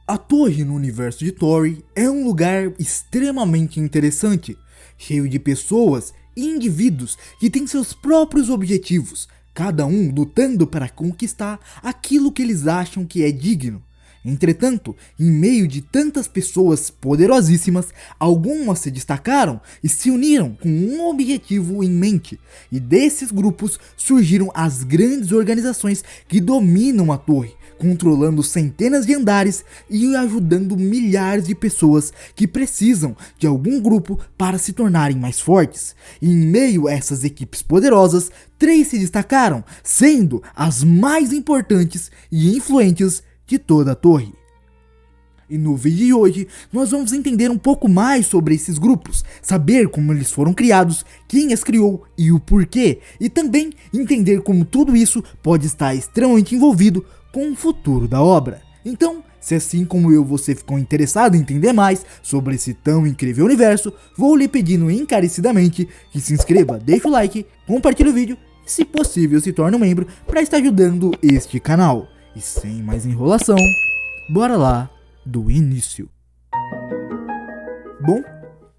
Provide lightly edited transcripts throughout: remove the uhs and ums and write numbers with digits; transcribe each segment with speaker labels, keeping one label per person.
Speaker 1: A torre no universo de Tori é um lugar extremamente interessante, cheio de pessoas e indivíduos que têm seus próprios objetivos, cada um lutando para conquistar aquilo que eles acham que é digno. Entretanto, em meio de tantas pessoas poderosíssimas, algumas se destacaram e se uniram com um objetivo em mente, e desses grupos surgiram as grandes organizações que dominam a torre, controlando centenas de andares e ajudando milhares de pessoas que precisam de algum grupo para se tornarem mais fortes. E em meio a essas equipes poderosas, 3 se destacaram, sendo as mais importantes e influentes de toda a torre. E no vídeo de hoje, nós vamos entender um pouco mais sobre esses grupos, saber como eles foram criados, quem as criou e o porquê, e também entender como tudo isso pode estar extremamente envolvido com o futuro da obra. Então, se assim como eu você ficou interessado em entender mais sobre esse tão incrível universo, vou lhe pedindo encarecidamente que se inscreva, deixe o like, compartilhe o vídeo e, se possível, se torne um membro para estar ajudando este canal. E sem mais enrolação, bora lá do início. Bom,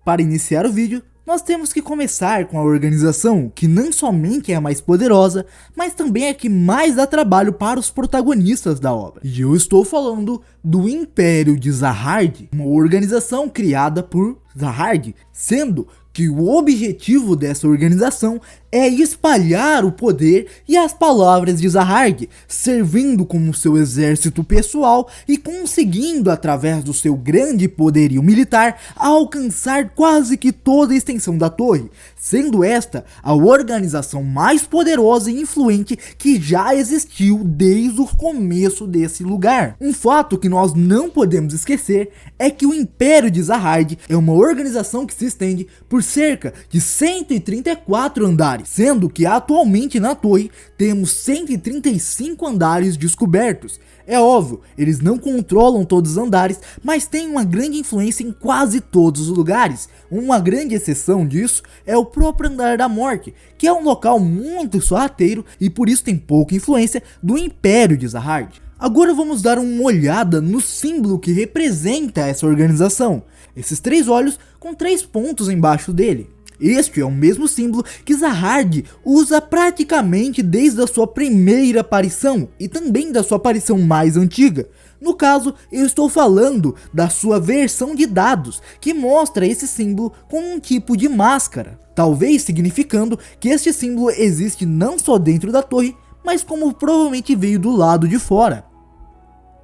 Speaker 1: para iniciar o vídeo, nós temos que começar com a organização que não somente é a mais poderosa, mas também é a que mais dá trabalho para os protagonistas da obra. E eu estou falando do Império de Zahard, uma organização criada por Zahard, sendo que o objetivo dessa organização é espalhar o poder e as palavras de Zahard, servindo como seu exército pessoal e conseguindo, através do seu grande poderio militar, alcançar quase que toda a extensão da torre, sendo esta a organização mais poderosa e influente que já existiu desde o começo desse lugar. Um fato que nós não podemos esquecer é que o Império de Zahard é uma organização que se estende por cerca de 134 andares, sendo que atualmente na torre temos 135 andares descobertos. É óbvio, eles não controlam todos os andares, mas têm uma grande influência em quase todos os lugares. Uma grande exceção disso é o próprio Andar da Morte, que é um local muito sorrateiro e por isso tem pouca influência do Império de Zahard. Agora vamos dar uma olhada no símbolo que representa essa organização. Esses 3 olhos com 3 pontos embaixo dele. Este é o mesmo símbolo que Zahard usa praticamente desde a sua primeira aparição e também da sua aparição mais antiga. No caso, eu estou falando da sua versão de dados, que mostra esse símbolo com um tipo de máscara, talvez significando que este símbolo existe não só dentro da torre, mas como provavelmente veio do lado de fora.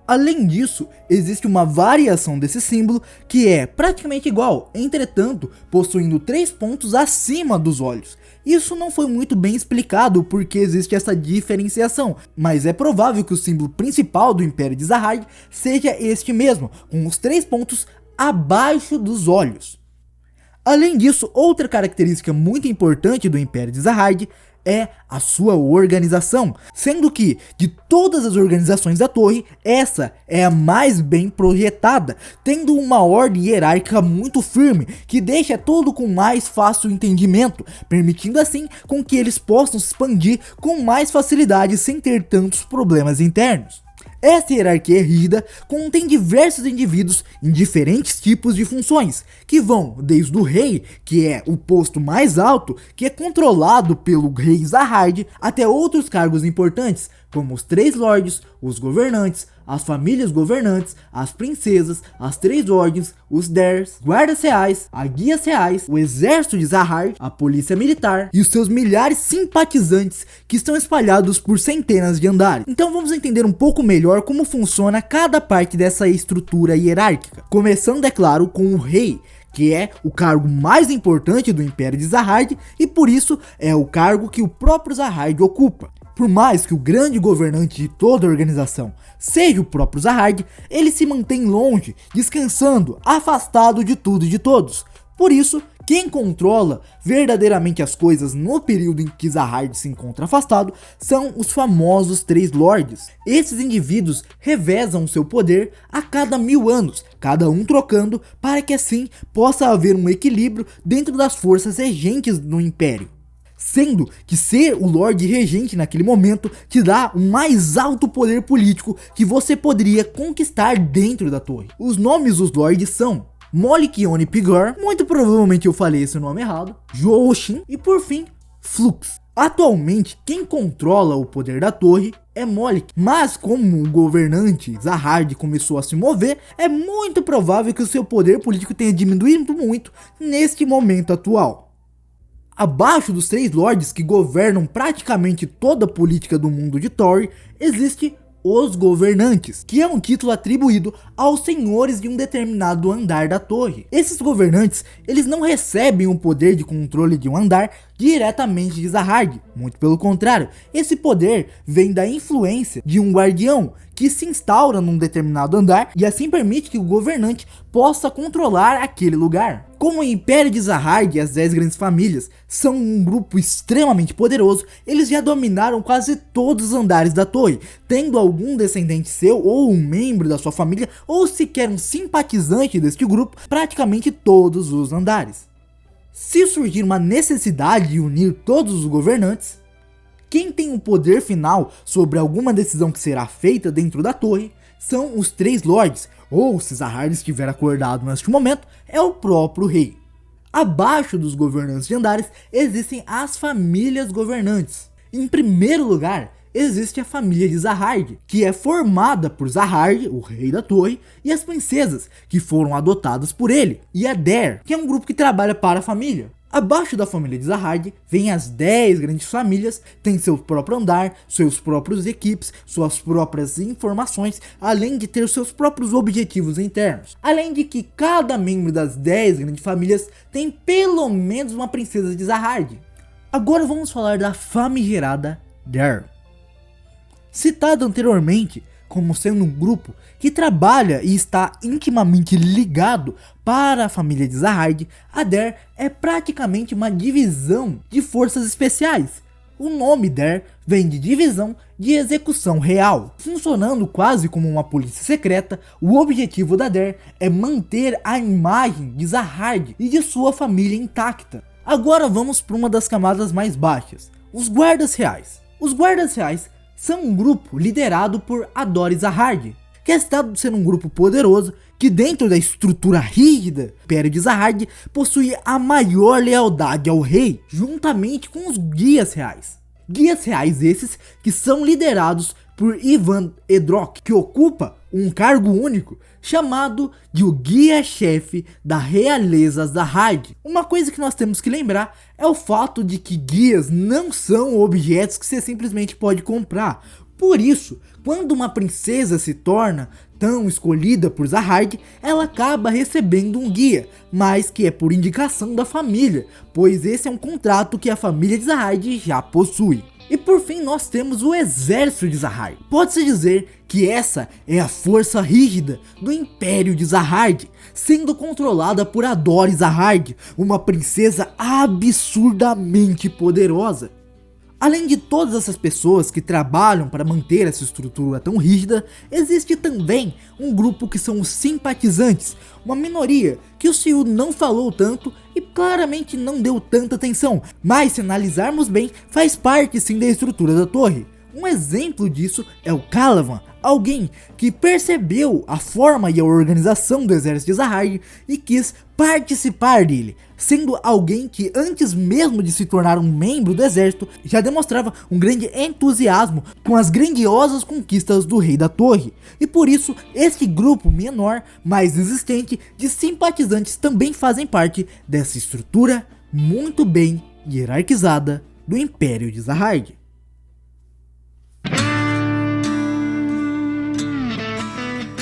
Speaker 1: Além disso, existe uma variação desse símbolo que é praticamente igual, entretanto, possuindo 3 pontos acima dos olhos. Isso não foi muito bem explicado porque existe essa diferenciação, mas é provável que o símbolo principal do Império de Zahard seja este mesmo, com os 3 pontos abaixo dos olhos. Além disso, outra característica muito importante do Império de Zahard é a sua organização, sendo que de todas as organizações da torre, essa é a mais bem projetada, tendo uma ordem hierárquica muito firme, que deixa tudo com mais fácil entendimento, permitindo assim com que eles possam se expandir com mais facilidade sem ter tantos problemas internos. Essa hierarquia rígida contém diversos indivíduos em diferentes tipos de funções, que vão desde o rei, que é o posto mais alto, que é controlado pelo rei Zahard, até outros cargos importantes, como os 3 lords, os governantes, as famílias governantes, as princesas, as 3 ordens, os Ders, guardas reais, a guias reais, o exército de Zahard, a polícia militar e os seus milhares simpatizantes que estão espalhados por centenas de andares. Então vamos entender um pouco melhor como funciona cada parte dessa estrutura hierárquica. Começando, é claro, com o rei, que é o cargo mais importante do Império de Zahard e por isso é o cargo que o próprio Zahard ocupa. Por mais que o grande governante de toda a organização seja o próprio Zahard, ele se mantém longe, descansando, afastado de tudo e de todos. Por isso, quem controla verdadeiramente as coisas no período em que Zahard se encontra afastado são os famosos 3 lords. Esses indivíduos revezam seu poder a cada 1000 anos, cada um trocando para que assim possa haver um equilíbrio dentro das forças regentes do Império. sendo que ser o Lorde Regente naquele momento te dá o mais alto poder político que você poderia conquistar dentro da torre. Os nomes dos Lords são Molikione Pigor, muito provavelmente eu falei esse nome errado, Jooshin e por fim, Flux. Atualmente, quem controla o poder da torre é Molik, mas como o governante Zahard começou a se mover, é muito provável que o seu poder político tenha diminuído muito neste momento atual. Abaixo dos 3 lords que governam praticamente toda a política do mundo de Torre, existe os governantes, que é um título atribuído aos senhores de um determinado andar da torre. Esses governantes, eles não recebem o poder de controle de um andar diretamente de Zahard, muito pelo contrário, esse poder vem da influência de um guardião que se instaura num determinado andar e assim permite que o governante possa controlar aquele lugar. Como o Império de Zahard e as 10 grandes famílias são um grupo extremamente poderoso, eles já dominaram quase todos os andares da torre, tendo algum descendente seu ou um membro da sua família ou sequer um simpatizante deste grupo praticamente todos os andares. Se surgir uma necessidade de unir todos os governantes, quem tem o poder final sobre alguma decisão que será feita dentro da torre são os 3 lords, ou se Zahard estiver acordado neste momento, é o próprio rei. Abaixo dos governantes de andares existem as famílias governantes. Em primeiro lugar, existe a família de Zahard, que é formada por Zahard, o rei da torre, e as princesas, que foram adotadas por ele, e a Dare, que é um grupo que trabalha para a família. Abaixo da família de Zahard, vem as 10 grandes famílias, tem seu próprio andar, seus próprios equipes, suas próprias informações, além de ter seus próprios objetivos internos. Além de que cada membro das 10 grandes famílias tem pelo menos uma princesa de Zahard. Agora vamos falar da famigerada Dare. Citado anteriormente como sendo um grupo que trabalha e está intimamente ligado para a família de Zahard, a Dare é praticamente uma divisão de forças especiais. O nome Dare vem de divisão de execução real. Funcionando quase como uma polícia secreta, o objetivo da Dare é manter a imagem de Zahard e de sua família intacta. Agora vamos para uma das camadas mais baixas, os guardas reais. Os guardas reais são um grupo liderado por Adore Zahard, que é citado ser um grupo poderoso que dentro da estrutura rígida do Império de Zahard possui a maior lealdade ao rei, juntamente com os guias reais. Guias reais esses que são liderados por Ivan Edrock, que ocupa um cargo único chamado de o guia-chefe da realeza Zahard. Uma coisa que nós temos que lembrar é o fato de que guias não são objetos que você simplesmente pode comprar. Por isso, quando uma princesa se torna tão escolhida por Zahard, ela acaba recebendo um guia, mas que é por indicação da família, pois esse é um contrato que a família de Zahard já possui. E por fim nós temos o exército de Zahard. Pode-se dizer que essa é a força rígida do Império de Zahard, sendo controlada por Adore Zahard, uma princesa absurdamente poderosa. Além de todas essas pessoas que trabalham para manter essa estrutura tão rígida, existe também um grupo que são os simpatizantes, uma minoria que o Siu não falou tanto e claramente não deu tanta atenção, mas se analisarmos bem, faz parte sim da estrutura da torre. Um exemplo disso é o Calavan, alguém que percebeu a forma e a organização do exército de Zahard e quis participar dele, sendo alguém que antes mesmo de se tornar um membro do exército, já demonstrava um grande entusiasmo com as grandiosas conquistas do rei da torre. E por isso, este grupo menor, mais existente, de simpatizantes também fazem parte dessa estrutura muito bem hierarquizada do Império de Zahard.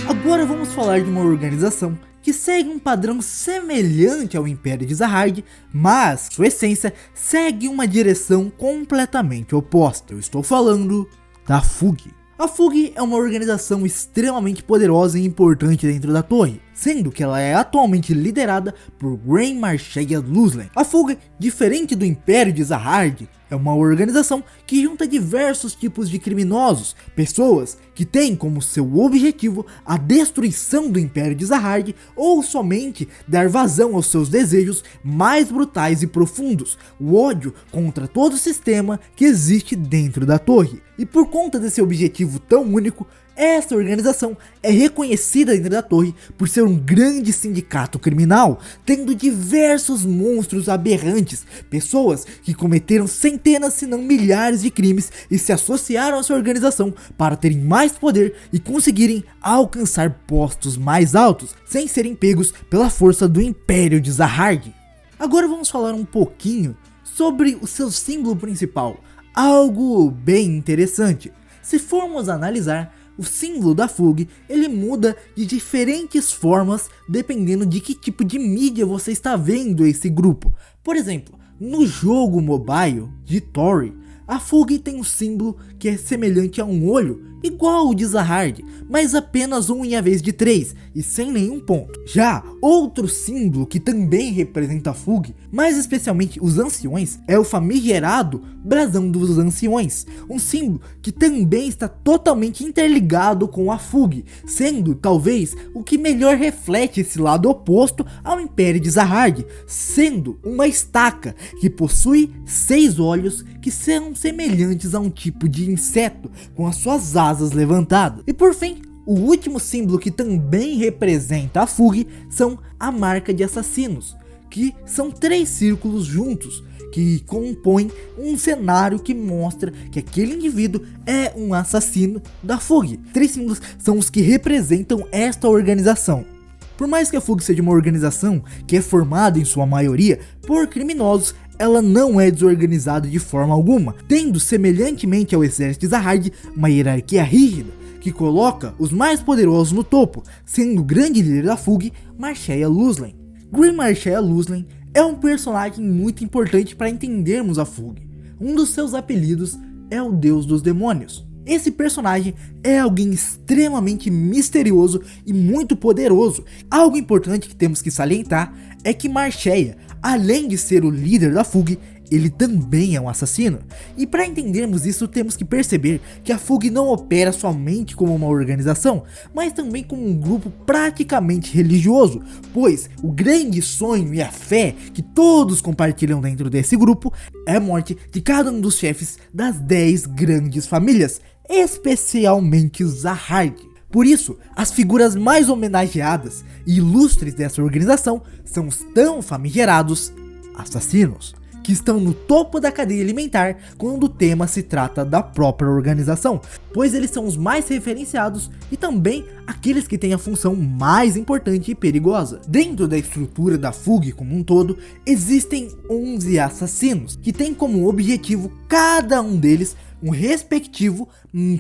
Speaker 1: Agora vamos falar de uma organização que segue um padrão semelhante ao Império de Zahard, mas sua essência segue uma direção completamente oposta. Eu estou falando da FUG. A FUG é uma organização extremamente poderosa e importante dentro da torre, sendo que ela é atualmente liderada por Grand Marshal Luslen. A FUG, diferente do Império de Zahard, é uma organização que junta diversos tipos de criminosos, pessoas que têm como seu objetivo a destruição do Império de Zahard ou somente dar vazão aos seus desejos mais brutais e profundos, o ódio contra todo o sistema que existe dentro da torre. E por conta desse objetivo tão único, essa organização é reconhecida dentro da torre por ser um grande sindicato criminal, tendo diversos monstros aberrantes, pessoas que cometeram centenas se não milhares de crimes e se associaram a essa organização para terem mais poder e conseguirem alcançar postos mais altos, sem serem pegos pela força do Império de Zahard. Agora vamos falar um pouquinho sobre o seu símbolo principal, algo bem interessante. Se formos analisar, o símbolo da FUG, ele muda de diferentes formas dependendo de que tipo de mídia você está vendo esse grupo. Por exemplo, no jogo mobile de Tori, a FUG tem um símbolo que é semelhante a um olho, igual o de Zahard, mas apenas um em vez de 3 e sem nenhum ponto. Já outro símbolo que também representa a FUG, mais especialmente os anciões, é o famigerado brasão dos anciões, um símbolo que também está totalmente interligado com a FUG, sendo talvez o que melhor reflete esse lado oposto ao Império de Zahard, sendo uma estaca que possui 6 olhos que são semelhantes a um tipo de inseto com as suas asas levantadas. E por fim, o último símbolo que também representa a FUG são a marca de assassinos, que são 3 círculos juntos, que compõem um cenário que mostra que aquele indivíduo é um assassino da FUG. 3 símbolos são os que representam esta organização. Por mais que a FUG seja uma organização que é formada em sua maioria por criminosos, ela não é desorganizada de forma alguma, tendo semelhantemente ao exército de Zahard uma hierarquia rígida, que coloca os mais poderosos no topo, sendo o grande líder da FUG, Marshal Luslen. Grand Marshal Luslen é um personagem muito importante para entendermos a FUG. Um dos seus apelidos é o Deus dos Demônios. Esse personagem é alguém extremamente misterioso e muito poderoso. Algo importante que temos que salientar é que Marshal, além de ser o líder da FUG, ele também é um assassino. E para entendermos isso, temos que perceber que a FUG não opera somente como uma organização, mas também como um grupo praticamente religioso, pois o grande sonho e a fé que todos compartilham dentro desse grupo é a morte de cada um dos chefes das 10 grandes famílias, especialmente Zahard. Por isso, as figuras mais homenageadas e ilustres dessa organização são os tão famigerados assassinos, que estão no topo da cadeia alimentar quando o tema se trata da própria organização, pois eles são os mais referenciados e também aqueles que têm a função mais importante e perigosa. Dentro da estrutura da FUG como um todo, existem 11 assassinos, que têm como objetivo cada um deles um respectivo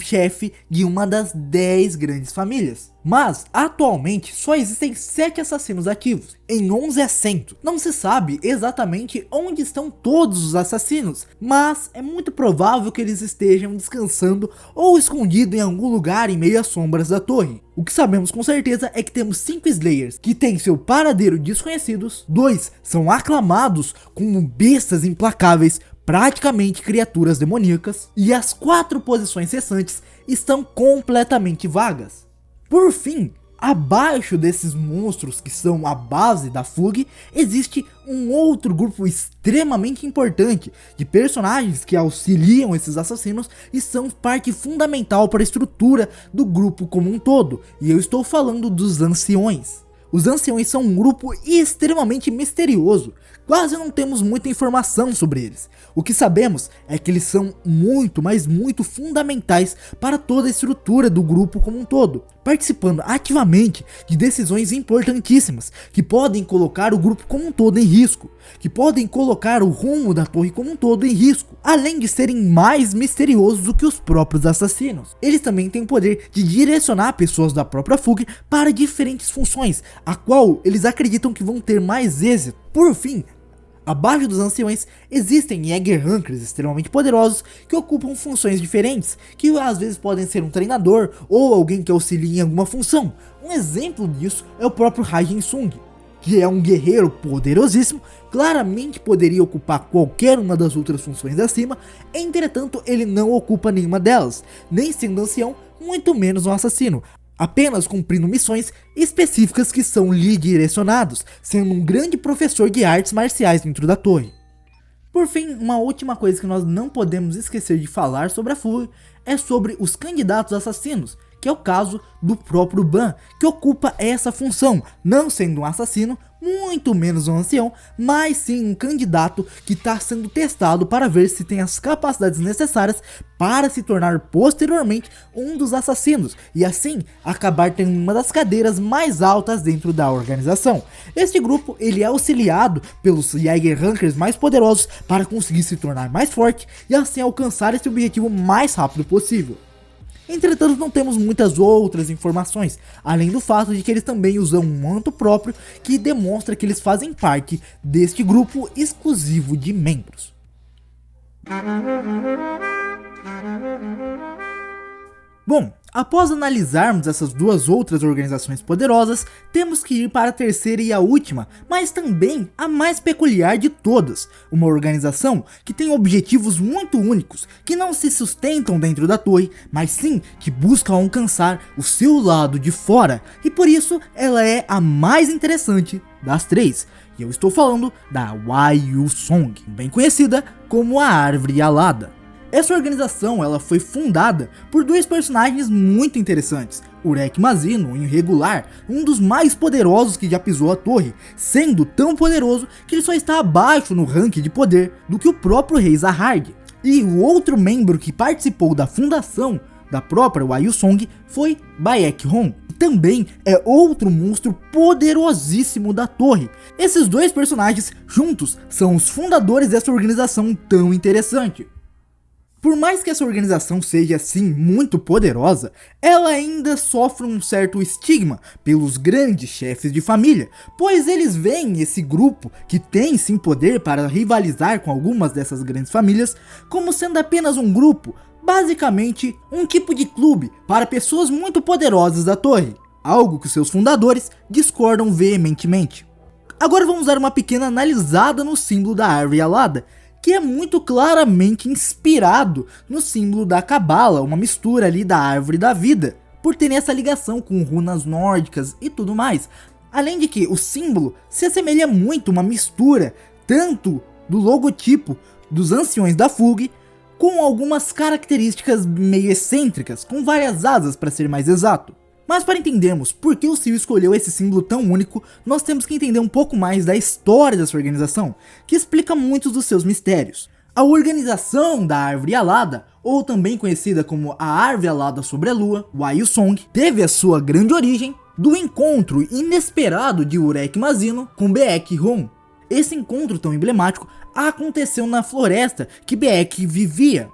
Speaker 1: chefe de uma das 10 grandes famílias. Mas, atualmente, só existem 7 assassinos ativos, em 11 assentos. Não se sabe exatamente onde estão todos os assassinos, mas é muito provável que eles estejam descansando ou escondidos em algum lugar em meio às sombras da torre. O que sabemos com certeza é que temos 5 Slayers, que têm seu paradeiro desconhecidos, 2 são aclamados como bestas implacáveis, praticamente criaturas demoníacas, e as 4 posições cessantes estão completamente vagas. Por fim, abaixo desses monstros que são a base da FUG, existe um outro grupo extremamente importante de personagens que auxiliam esses assassinos e são parte fundamental para a estrutura do grupo como um todo, e eu estou falando dos anciões. Os anciões são um grupo extremamente misterioso, quase não temos muita informação sobre eles. O que sabemos é que eles são muito, mas muito fundamentais para toda a estrutura do grupo como um todo, participando ativamente de decisões importantíssimas que podem colocar o grupo como um todo em risco, que podem colocar o rumo da torre como um todo em risco, além de serem mais misteriosos do que os próprios assassinos. Eles também têm o poder de direcionar pessoas da própria FUG para diferentes funções, a qual eles acreditam que vão ter mais êxito. Por fim, Abaixo dos anciões, existem Jägerhunkers extremamente poderosos que ocupam funções diferentes, que às vezes podem ser um treinador ou alguém que auxilia em alguma função. Um exemplo disso é o próprio Raijin Sung, que é um guerreiro poderosíssimo, claramente poderia ocupar qualquer uma das outras funções acima, entretanto ele não ocupa nenhuma delas, nem sendo ancião, muito menos um assassino, apenas cumprindo missões específicas que são lhe direcionados, sendo um grande professor de artes marciais dentro da torre. Por fim, uma última coisa que nós não podemos esquecer de falar sobre a FURIA é sobre os candidatos assassinos, que é o caso do próprio Ban, que ocupa essa função, não sendo um assassino, muito menos um ancião, mas sim um candidato que está sendo testado para ver se tem as capacidades necessárias para se tornar posteriormente um dos assassinos, e assim acabar tendo uma das cadeiras mais altas dentro da organização. Este grupo ele é auxiliado pelos Jägerhunkers mais poderosos para conseguir se tornar mais forte e assim alcançar esse objetivo o mais rápido possível. Entretanto, não temos muitas outras informações, além do fato de que eles também usam um manto próprio que demonstra que eles fazem parte deste grupo exclusivo de membros. Bom, após analisarmos essas duas outras organizações poderosas, temos que ir para a terceira e a última, mas também a mais peculiar de todas, uma organização que tem objetivos muito únicos, que não se sustentam dentro da torre, mas sim que buscam alcançar o seu lado de fora, e por isso ela é a mais interessante das três. E eu estou falando da Waiyu Song, bem conhecida como a Árvore Alada. Essa organização ela foi fundada por dois personagens muito interessantes, Urek Mazino, o Irregular, um dos mais poderosos que já pisou a torre, sendo tão poderoso que ele só está abaixo no ranking de poder do que o próprio Rei Zahard. E o outro membro que participou da fundação da própria Waiyu Song foi Baek Hon, que também é outro monstro poderosíssimo da torre. Esses dois personagens juntos são os fundadores dessa organização tão interessante. Por mais que essa organização seja assim muito poderosa, ela ainda sofre um certo estigma pelos grandes chefes de família, pois eles veem esse grupo, que tem sim poder para rivalizar com algumas dessas grandes famílias, como sendo apenas um grupo, basicamente um tipo de clube para pessoas muito poderosas da torre, algo que seus fundadores discordam veementemente. Agora vamos dar uma pequena analisada no símbolo da Árvore Alada, que é muito claramente inspirado no símbolo da Cabala, uma mistura ali da Árvore da Vida, por terem essa ligação com runas nórdicas e tudo mais. Além de que o símbolo se assemelha muito a uma mistura, tanto do logotipo dos anciões da FURIA, com algumas características meio excêntricas, com várias asas para ser mais exato. Mas para entendermos por que o Sil escolheu esse símbolo tão único, nós temos que entender um pouco mais da história dessa organização, que explica muitos dos seus mistérios. A organização da Árvore Alada, ou também conhecida como a Árvore Alada sobre a Lua, Waiyu Song, teve a sua grande origem do encontro inesperado de Urek Mazino com Baek Hon. Esse encontro tão emblemático aconteceu na floresta que Baek vivia.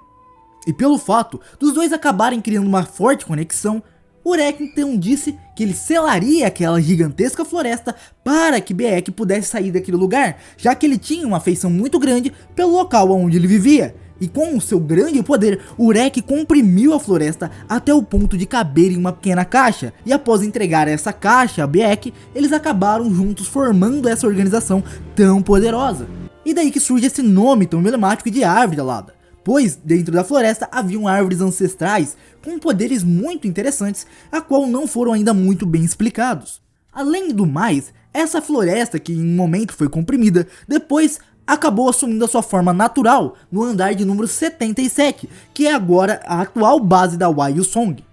Speaker 1: E pelo fato dos dois acabarem criando uma forte conexão, Urek então disse que ele selaria aquela gigantesca floresta para que Baek pudesse sair daquele lugar, já que ele tinha uma afeição muito grande pelo local onde ele vivia. E com o seu grande poder, Urek comprimiu a floresta até o ponto de caber em uma pequena caixa. E após entregar essa caixa a Baek, eles acabaram juntos formando essa organização tão poderosa. E daí que surge esse nome tão emblemático de Árvore Alada, pois dentro da floresta haviam árvores ancestrais com poderes muito interessantes, a qual não foram ainda muito bem explicados. Além do mais, essa floresta, que em um momento foi comprimida, depois acabou assumindo a sua forma natural no andar de número 77, que é agora a atual base da Waiyu Song.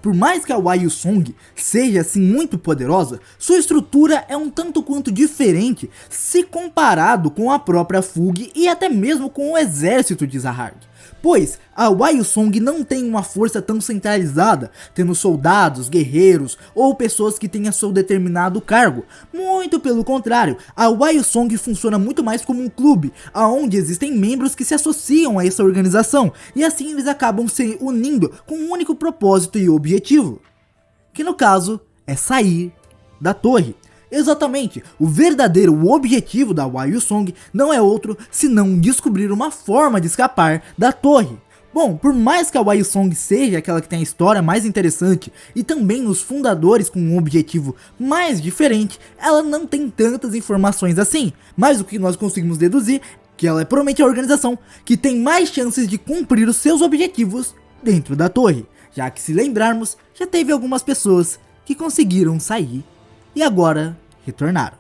Speaker 1: Por mais que a Waiyu Song seja assim muito poderosa, sua estrutura é um tanto quanto diferente se comparado com a própria FURIA e até mesmo com o exército de Zahard. Pois a Waiyu Song não tem uma força tão centralizada, tendo soldados, guerreiros ou pessoas que tenham seu determinado cargo. Muito pelo contrário, a Waiyu Song funciona muito mais como um clube, onde existem membros que se associam a essa organização, e assim eles acabam se unindo com um único propósito e objetivo, que no caso é sair da torre. Exatamente, o verdadeiro objetivo da Hua Yuusong não é outro senão descobrir uma forma de escapar da torre. Bom, por mais que a Hua Yuusong seja aquela que tem a história mais interessante e também os fundadores com um objetivo mais diferente, ela não tem tantas informações assim, mas o que nós conseguimos deduzir que ela é provavelmente a organização que tem mais chances de cumprir os seus objetivos dentro da torre, já que, se lembrarmos, já teve algumas pessoas que conseguiram sair e agora retornaram.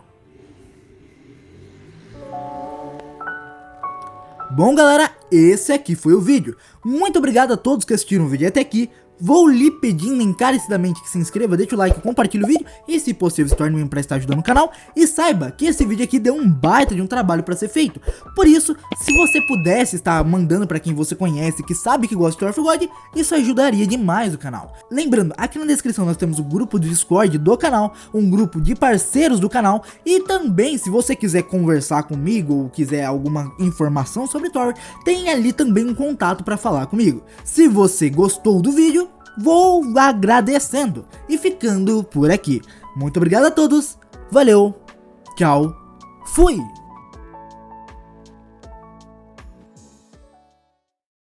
Speaker 1: Bom galera, esse aqui foi o vídeo. Muito obrigado a todos que assistiram o vídeo até aqui. Vou lhe pedindo encarecidamente que se inscreva, deixe o like, compartilhe o vídeo e, se possível, se torne membro para estar ajudando o canal. E saiba que esse vídeo aqui deu um baita de um trabalho para ser feito. Por isso, se você pudesse estar mandando para quem você conhece, que sabe que gosta de Tower of God, isso ajudaria demais o canal. Lembrando, aqui na descrição nós temos o grupo do Discord do canal, um grupo de parceiros do canal. E também, se você quiser conversar comigo ou quiser alguma informação sobre Tower, tem ali também um contato para falar comigo. Se você gostou do vídeo, vou agradecendo e ficando por aqui. Muito obrigado a todos, valeu, tchau, fui!